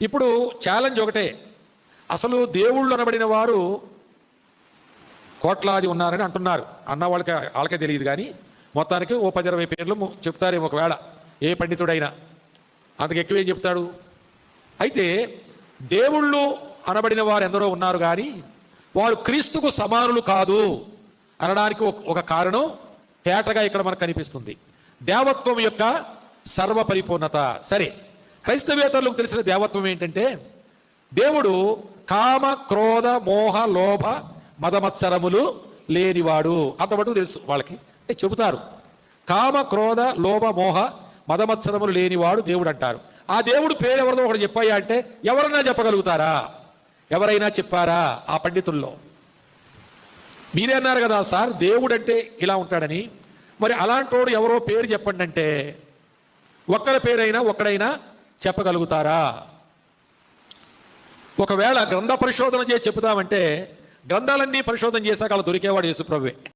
ఇప్పుడు ఛాలెంజ్ ఒకటే, అసలు దేవుళ్ళు అనబడిన వారు కోట్లాది ఉన్నారని అంటున్నారు. అన్న వాళ్ళకే తెలియదు, కానీ మొత్తానికి ఓ 10-20 పేర్లు చెప్తారేమో ఒకవేళ ఏ పండితుడైనా, అంతకు ఎక్కువేం చెప్తాడు. అయితే దేవుళ్ళు అనబడిన వారు ఎందరో ఉన్నారు, కానీ వారు క్రీస్తుకు సమానులు కాదు అనడానికి ఒక కారణం తేటగా ఇక్కడ మనకు కనిపిస్తుంది. దేవత్వం యొక్క సర్వ పరిపూర్ణత. సరే, క్రైస్తవేతరులకు తెలిసిన దేవత్వం ఏంటంటే, దేవుడు కామ క్రోధ మోహ లోభ మదమత్సరములు లేనివాడు. అంతమటుకు తెలుసు వాళ్ళకి. అంటే చెబుతారు, కామ క్రోధ లోభ మోహ మదమత్సరములు లేనివాడు దేవుడు అంటారు. ఆ దేవుడు పేరు ఎవరిదో ఒకటి చెప్పాయా అంటే ఎవరన్నా చెప్పగలుగుతారా? ఎవరైనా చెప్పారా ఆ పండితుల్లో? మీరే అన్నారు కదా సార్ దేవుడు అంటే ఇలా ఉంటాడని. మరి అలాంటోడు ఎవరో పేరు చెప్పండి అంటే ఒక్కరి పేరైనా ఒక్కడైనా చెప్పగలుగుతారా? ఒకవేళ గ్రంథ పరిశోధన చేసి చెబుతామంటే గ్రంథాలన్నీ పరిశోధన చేశాక అలా దొరికేవాడు యేసుప్రభువే.